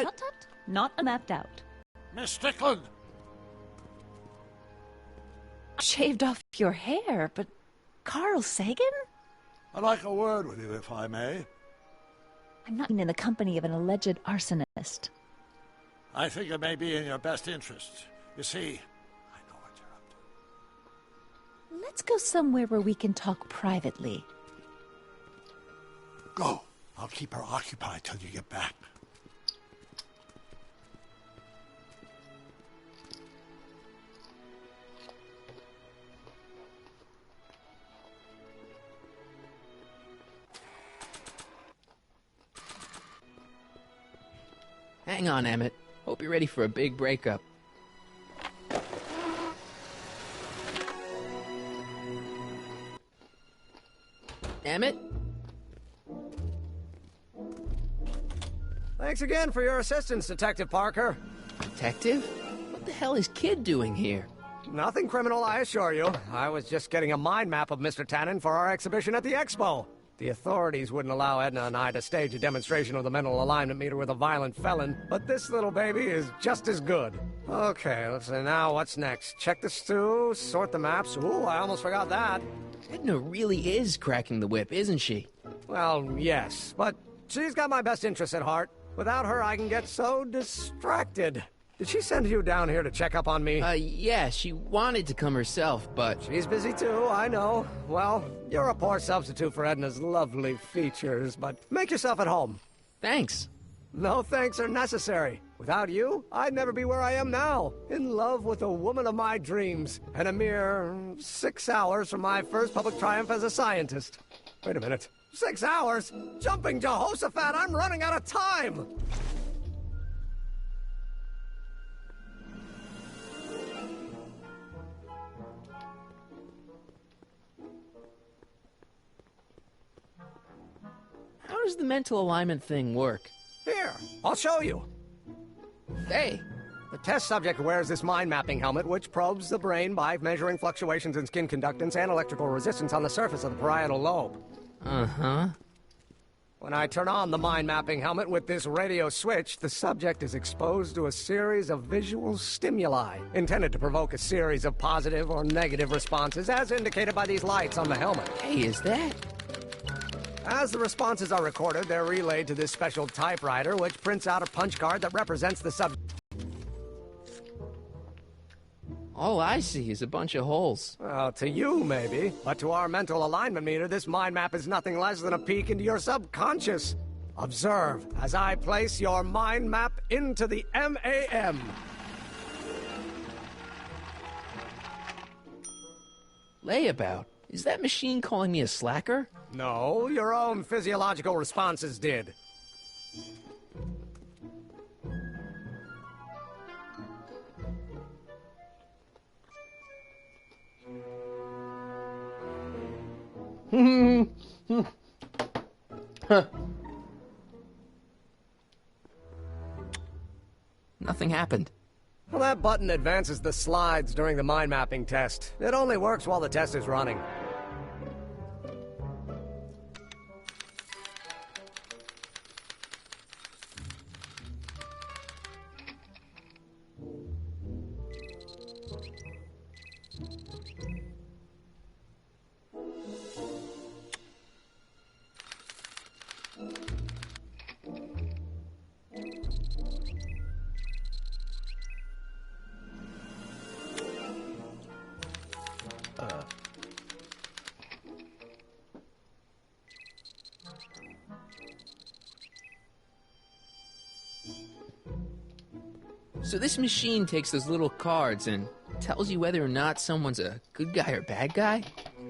What? Tut tut. Not mapped out. Miss Strickland! Shaved off your hair, but Carl Sagan? I'd like a word with you, if I may. I'm not in the company of an alleged arsonist. I think it may be in your best interest. You see, I know what you're up to. Let's go somewhere where we can talk privately. Go. I'll keep her occupied till you get back. Hang on, Emmett. Hope you're ready for a big breakup. Emmett? Thanks again for your assistance, Detective Parker. Detective? What the hell is Kid doing here? Nothing criminal, I assure you. I was just getting a mind map of Mr. Tannen for our exhibition at the Expo. The authorities wouldn't allow Edna and I to stage a demonstration of the mental alignment meter with a violent felon, but this little baby is just as good. Okay, let's see, now what's next? Check the stew, sort the maps. Ooh, I almost forgot that. Edna really is cracking the whip, isn't she? Well, yes, but she's got my best interests at heart. Without her, I can get so distracted. Did she send you down here to check up on me? Yeah, she wanted to come herself, but... She's busy too, I know. Well, you're a poor substitute for Edna's lovely features, but make yourself at home. Thanks. No thanks are necessary. Without you, I'd never be where I am now, in love with the woman of my dreams, and a mere 6 hours from my first public triumph as a scientist. Wait a minute. 6 hours? Jumping Jehoshaphat, I'm running out of time! How does the mental alignment thing work? Here, I'll show you. Hey! The test subject wears this mind mapping helmet, which probes the brain by measuring fluctuations in skin conductance and electrical resistance on the surface of the parietal lobe. Uh-huh. When I turn on the mind mapping helmet with this radio switch, the subject is exposed to a series of visual stimuli, intended to provoke a series of positive or negative responses, as indicated by these lights on the helmet. Hey, is that... As the responses are recorded, they're relayed to this special typewriter, which prints out a punch card that represents the subject. All I see is a bunch of holes. Well, to you, maybe. But to our mental alignment meter, this mind map is nothing less than a peek into your subconscious. Observe as I place your mind map into the MAM. Layabout? Is that machine calling me a slacker? No, your own physiological responses did. Nothing happened. Well, that button advances the slides during the mind mapping test. It only works while the test is running. So this machine takes those little cards and tells you whether or not someone's a good guy or bad guy?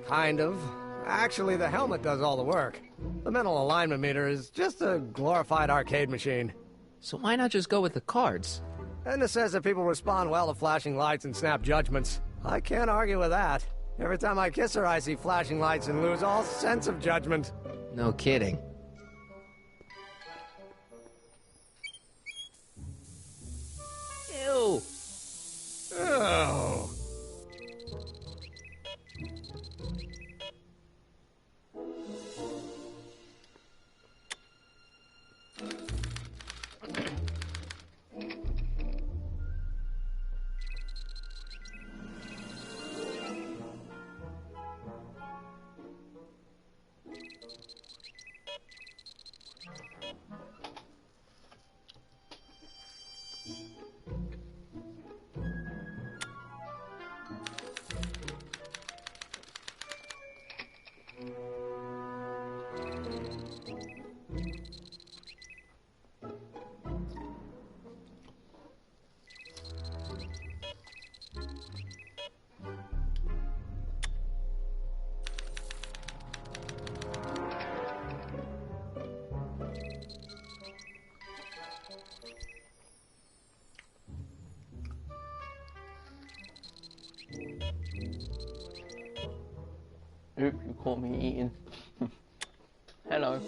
Kind of. Actually, the helmet does all the work. The mental alignment meter is just a glorified arcade machine. So why not just go with the cards? Edna says that people respond well to flashing lights and snap judgments. I can't argue with that. Every time I kiss her, I see flashing lights and lose all sense of judgment. No kidding. Ew! Oh. Oop, you caught me eating. Hello.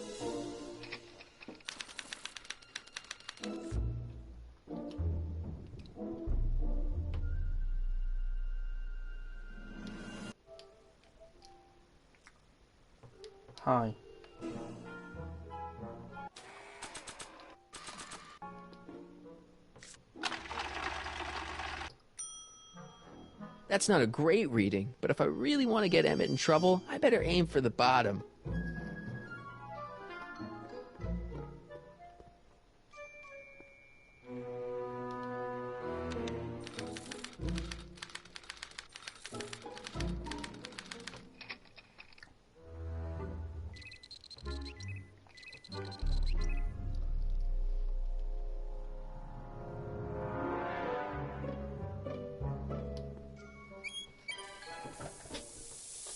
Hi. That's not a great reading, but if I really want to get Emmett in trouble, I better aim for the bottom.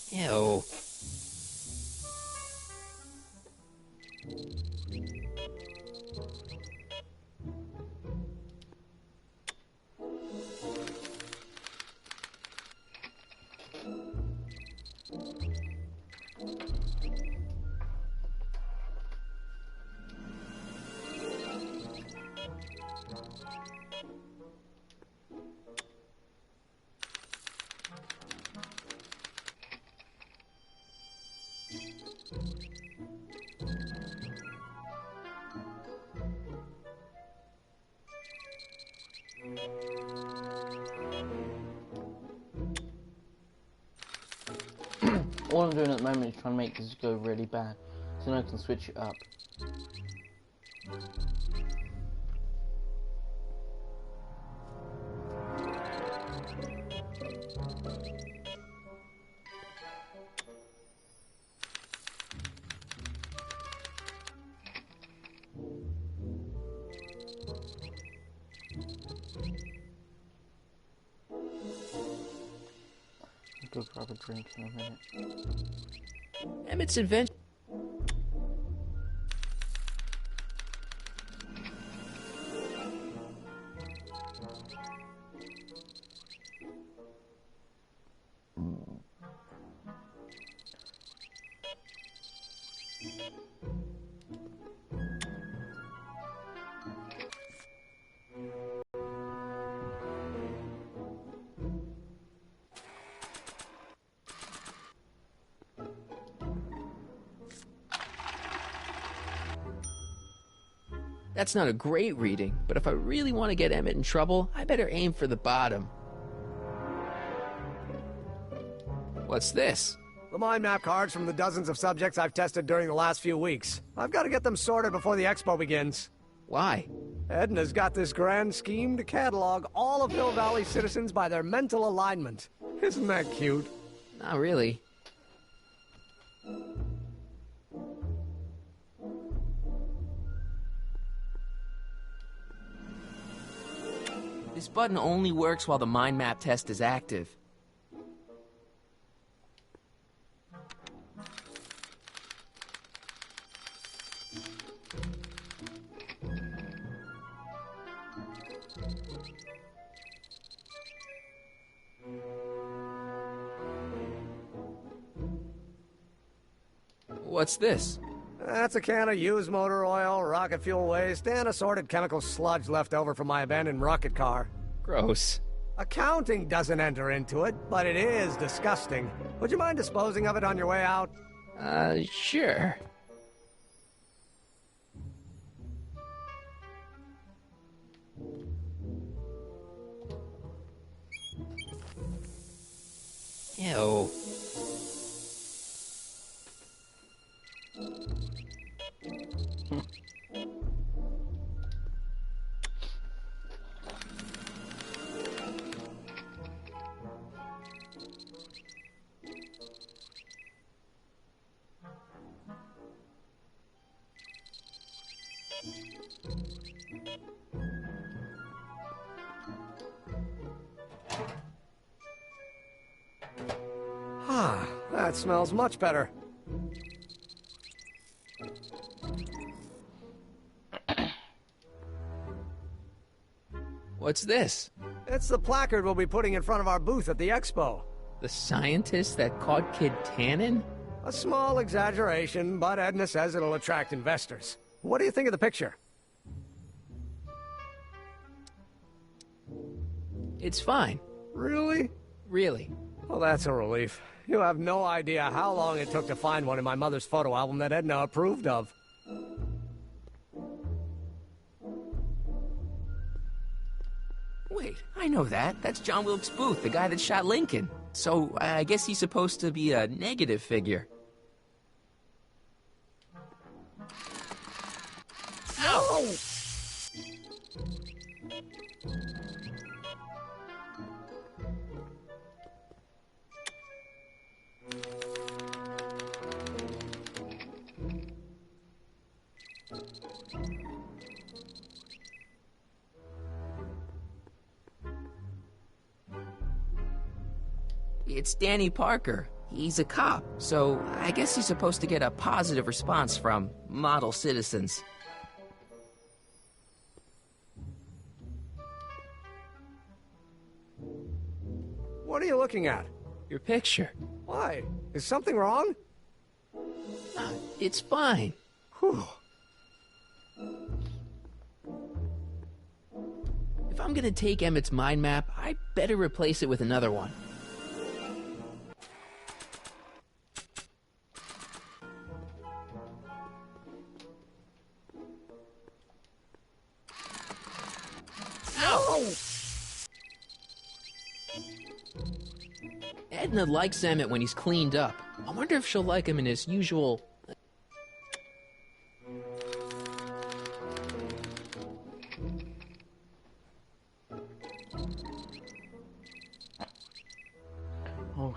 Ew. All I'm doing at the moment is trying to make this go really bad, so then I can switch it up. I'll go grab a drink in a minute. Emmett's adventure. That's not a great reading, but if I really want to get Emmett in trouble, I better aim for the bottom. What's this? The mind map cards from the dozens of subjects I've tested during the last few weeks. I've got to get them sorted before the expo begins. Why? Edna's got this grand scheme to catalog all of Hill Valley citizens by their mental alignment. Isn't that cute? Not really. This button only works while the mind map test is active. What's this? That's a can of used motor oil, rocket fuel waste, and assorted chemical sludge left over from my abandoned rocket car. Gross. Accounting doesn't enter into it, but it is disgusting. Would you mind disposing of it on your way out? Sure. Ew. Ah, that smells much better. What's this? It's the placard we'll be putting in front of our booth at the expo. The scientist that caught Kid Tannen? A small exaggeration, but Edna says it'll attract investors. What do you think of the picture? It's fine. Really? Really. Well, that's a relief. You have no idea how long it took to find one in my mother's photo album that Edna approved of. Wait, I know that. That's John Wilkes Booth, the guy that shot Lincoln. So, I guess he's supposed to be a negative figure. Oh! It's Danny Parker. He's a cop, so I guess he's supposed to get a positive response from model citizens. What are you looking at? Your picture. Why? Is something wrong? It's fine. Whew. If I'm gonna take Emmett's mind map, I better replace it with another one. Edna likes Emmett when he's cleaned up. I wonder if she'll like him in his usual... Oh,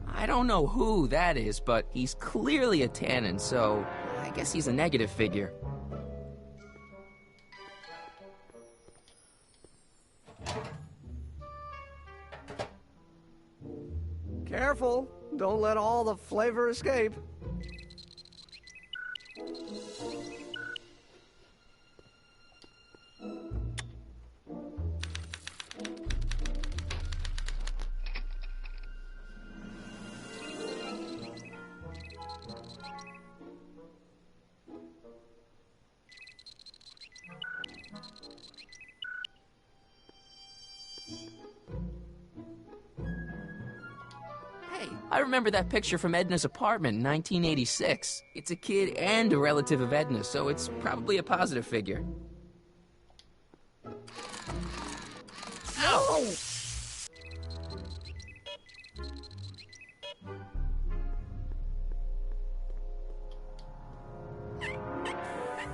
I don't know who that is, but he's clearly a Tannen, so I guess he's a negative figure. Careful. Don't let all the flavor escape. Hey, I remember that picture from Edna's apartment in 1986. It's a kid and a relative of Edna, so it's probably a positive figure. Oh!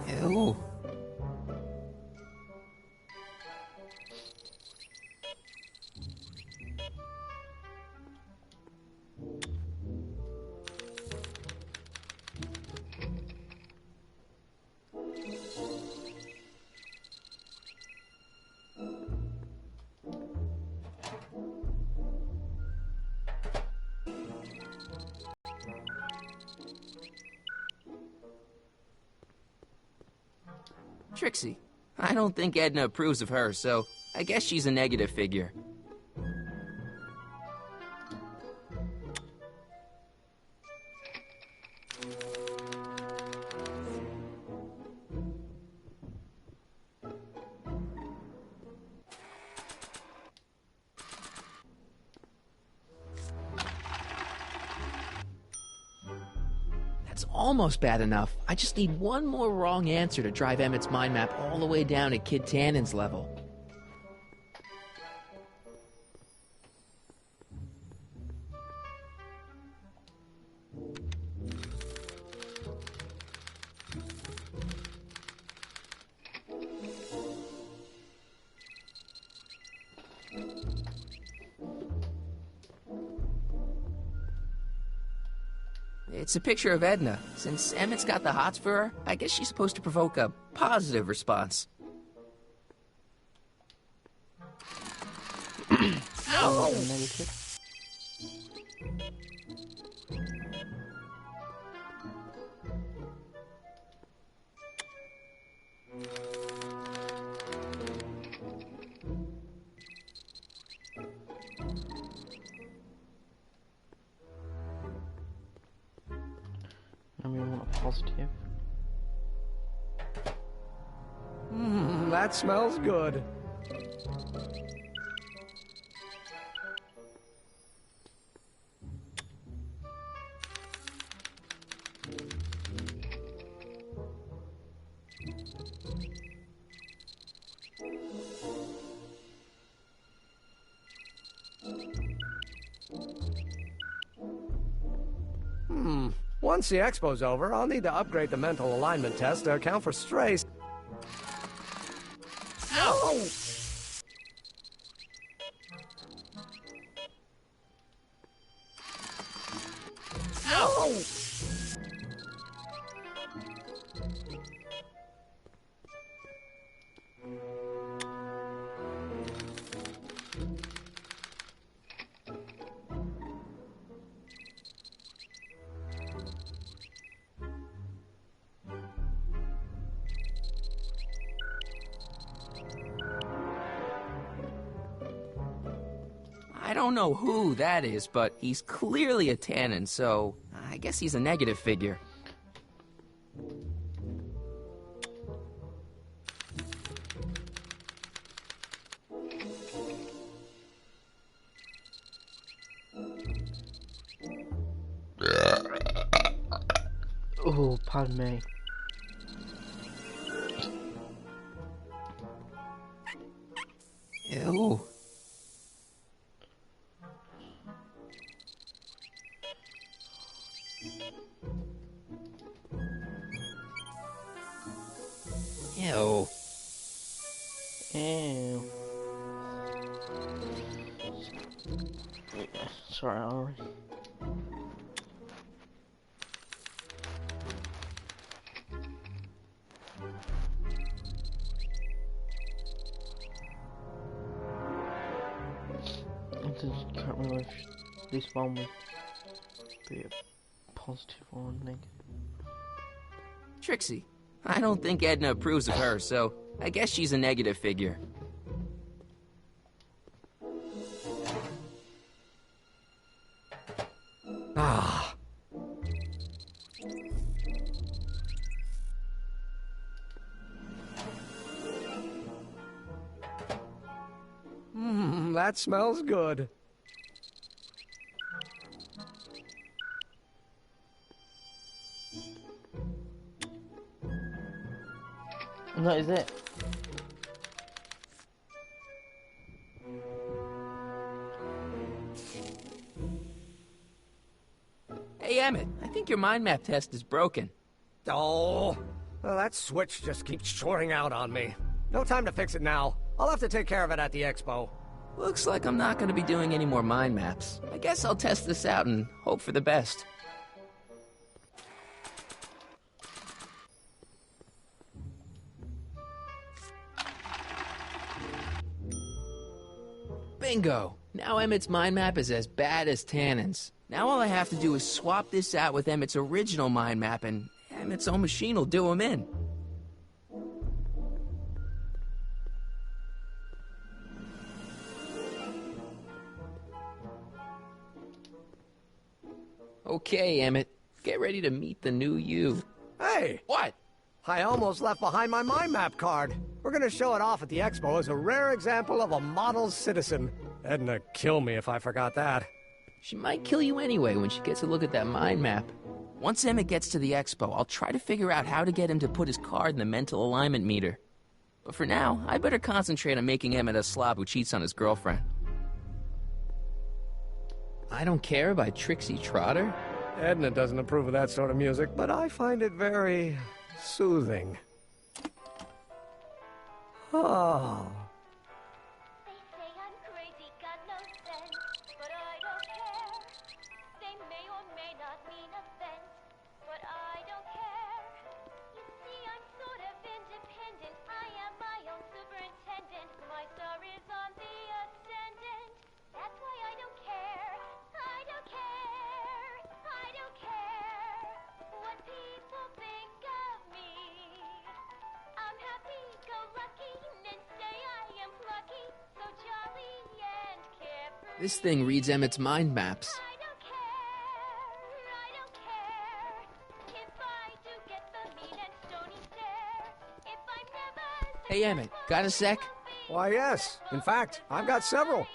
Ew. Trixie. I don't think Edna approves of her, so I guess she's a negative figure. That's almost bad enough. I just need one more wrong answer to drive Emmett's mind map all the way down at Kid Tannen's level. It's a picture of Edna. Since Emmett's got the hots for her, I guess she's supposed to provoke a positive response. oh. Negative. positive. That smells good. Once the expo's over, I'll need to upgrade the mental alignment test to account for strays. Ow! Ow! I don't know who that is, but he's clearly a Tannen, so I guess he's a negative figure. Oh, pardon me. Ew. Ew. Ew. Sorry, Ari. I just can't remember if this one would be a positive or a negative. Trixie. I don't think Edna approves of her, so I guess she's a negative figure. Ah. That smells good. And that is it. Hey, Emmett, I think your mind map test is broken. Oh, well, that switch just keeps shorting out on me. No time to fix it now. I'll have to take care of it at the expo. Looks like I'm not going to be doing any more mind maps. I guess I'll test this out and hope for the best. Bingo! Now Emmett's mind map is as bad as Tannen's. Now all I have to do is swap this out with Emmett's original mind map, and Emmett's own machine will do him in. Okay, Emmett. Get ready to meet the new you. Hey! What? I almost left behind my mind map card. We're gonna show it off at the expo as a rare example of a model citizen. Edna kill me if I forgot that. She might kill you anyway when she gets a look at that mind map. Once Emmett gets to the expo, I'll try to figure out how to get him to put his card in the mental alignment meter. But for now, I better concentrate on making Emmett a slob who cheats on his girlfriend. I Don't Care by Trixie Trotter? Edna doesn't approve of that sort of music, but I find it very soothing. Oh. They say I'm crazy, got no sense, but I don't care. They may or may not mean offense, but I don't care. You see, I'm sort of independent. I am my own superintendent. My star is on the ascendant. That's why I don't care. I don't care. I don't care what people think of me. I'm happy-go-lucky, and say I am plucky, so jolly and carefree. This thing reads Emmett's mind maps. I don't care if I do Hey, Emmett, got a sec? Why, yes. In fact, I've got several.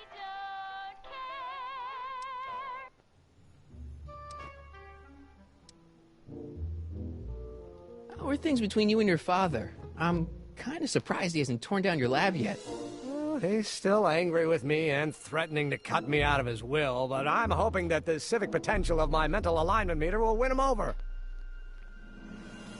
How are things between you and your father? I'm kind of surprised he hasn't torn down your lab yet. Well, he's still angry with me and threatening to cut me out of his will, but I'm hoping that the civic potential of my mental alignment meter will win him over.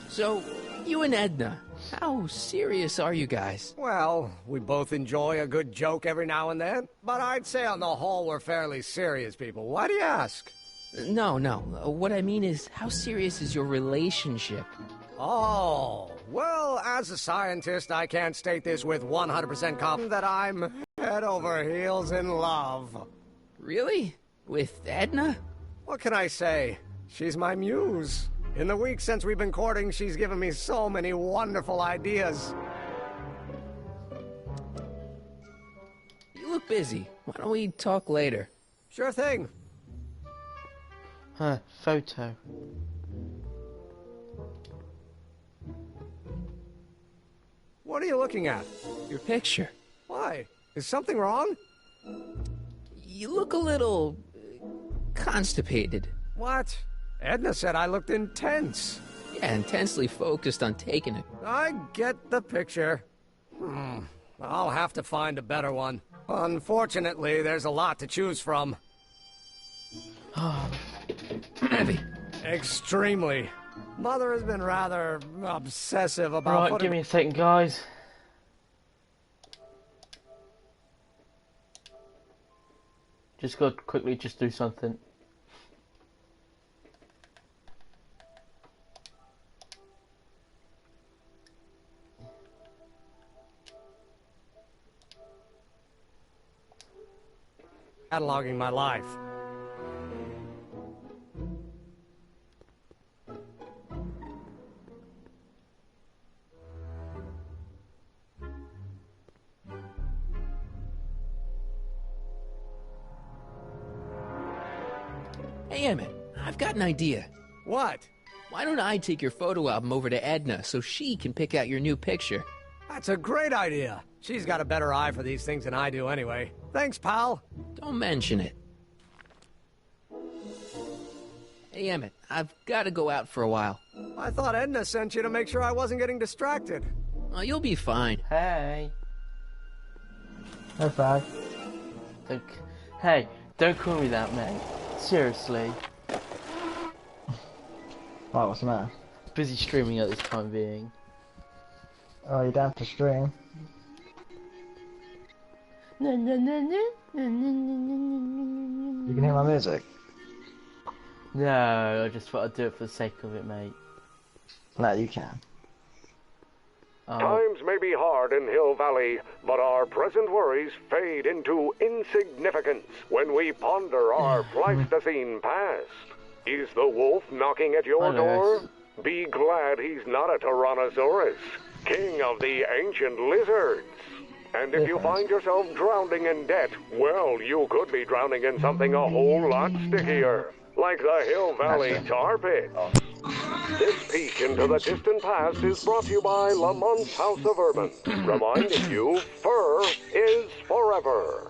So, you and Edna, how serious are you guys? Well, we both enjoy a good joke every now and then, but I'd say on the whole we're fairly serious people. Why do you ask? No. What I mean is, how serious is your relationship? Oh, well, as a scientist, I can't state this with 100% confidence that I'm head over heels in love. Really? With Edna? What can I say? She's my muse. In the weeks since we've been courting, she's given me so many wonderful ideas. You look busy. Why don't we talk later? Sure thing. Photo. What are you looking at? Your picture. Why? Is something wrong? You look a little... constipated. What? Edna said I looked intense. Yeah, intensely focused on taking it. I get the picture. I'll have to find a better one. Unfortunately, there's a lot to choose from. Heavy. Extremely. Mother has been rather obsessive about Right, putting... give me a second, guys. Just got to quickly just do something. Cataloging my life. Hey, Emmett, I've got an idea. What? Why don't I take your photo album over to Edna so she can pick out your new picture? That's a great idea. She's got a better eye for these things than I do anyway. Thanks, pal. Don't mention it. Hey, Emmett, I've got to go out for a while. I thought Edna sent you to make sure I wasn't getting distracted. Oh, you'll be fine. Hey. Hey, Fag. Hey, don't call me that, mate. Seriously. Right, what's the matter? Busy streaming at this time being. Oh, you don't have to stream. No. You can hear my music. No, I just thought I'd do it for the sake of it, mate. No, you can. Oh. Times may be hard in Hill Valley, but our present worries fade into insignificance when we ponder our Pleistocene past. Is the wolf knocking at your door? Be glad he's not a Tyrannosaurus, king of the ancient lizards. And if you find yourself drowning in debt, well, you could be drowning in something a whole lot stickier, like the Hill Valley tar pits. This peek into the distant past is brought to you by Lamont's House of Urban, reminding you, fur is forever.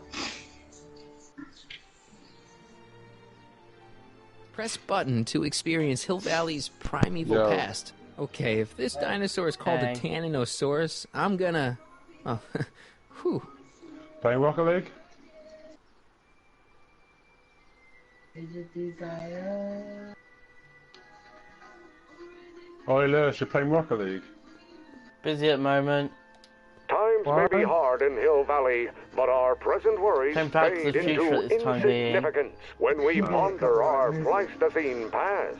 Press button to experience Hill Valley's primeval past. Okay, if this dinosaur is called a Tannosaurus, I'm gonna... Oh, whew. Playing Rocket League? Oi, Lewis, you're playing Rocket League? Busy at the moment. Times may be hard in Hill Valley, but our present worries fade into insignificance when we ponder our Pleistocene past.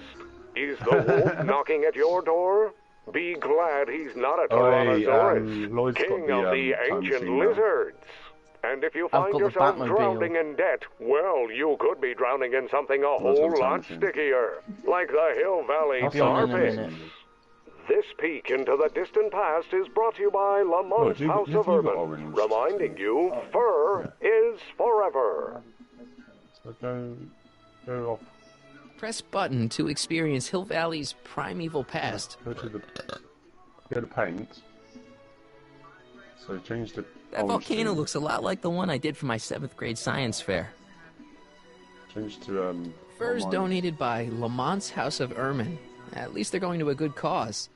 Is the wolf knocking at your door? Be glad he's not a Tyrannosaurus, king of the ancient lizards. And if you find yourself drowning in debt, well, you could be drowning in something a whole lot stickier, like the Hill Valley tar pits. This peek into the distant past is brought to you by Lamont's House of Urban, reminding you, fur is forever. So go off. Press button to experience Hill Valley's primeval past. Go to paint. So change the. That volcano looks a lot like the one I did for my 7th grade science fair. Change to Furs donated by Lamont's House of Ermine. At least they're going to a good cause.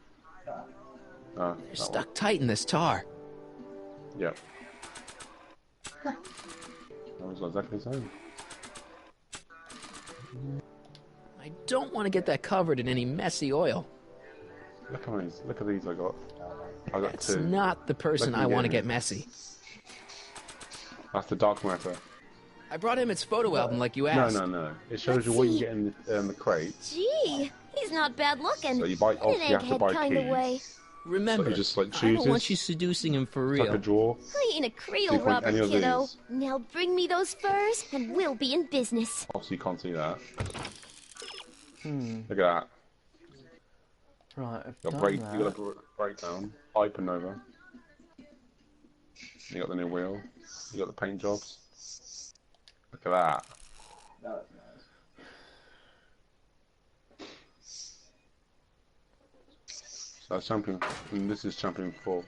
They're stuck tight in this tar. Yep. That was exactly the same. I don't want to get that covered in any messy oil. Look at these. Look at these I got. I got That's 2. not the person I want to get messy. That's the dark matter. I brought him its photo album like you asked. No. It shows you what you get in the crates. Gee, he's not bad looking. So you buy off, you have to buy kind of way. keys. Remember, So you just like I chooses. don't want you seducing him for real. Like a drawer. I ain't a Creole So you robber, any of kiddo. these. Now bring me those furs, and we'll be in business. Obviously you can't see that. Hmm. Look at that. Right, I've You done got that. you got a breakdown. Hypernova. You got the new wheel. You got the paint jobs. Look at that. So that's champion, and this is champion 4.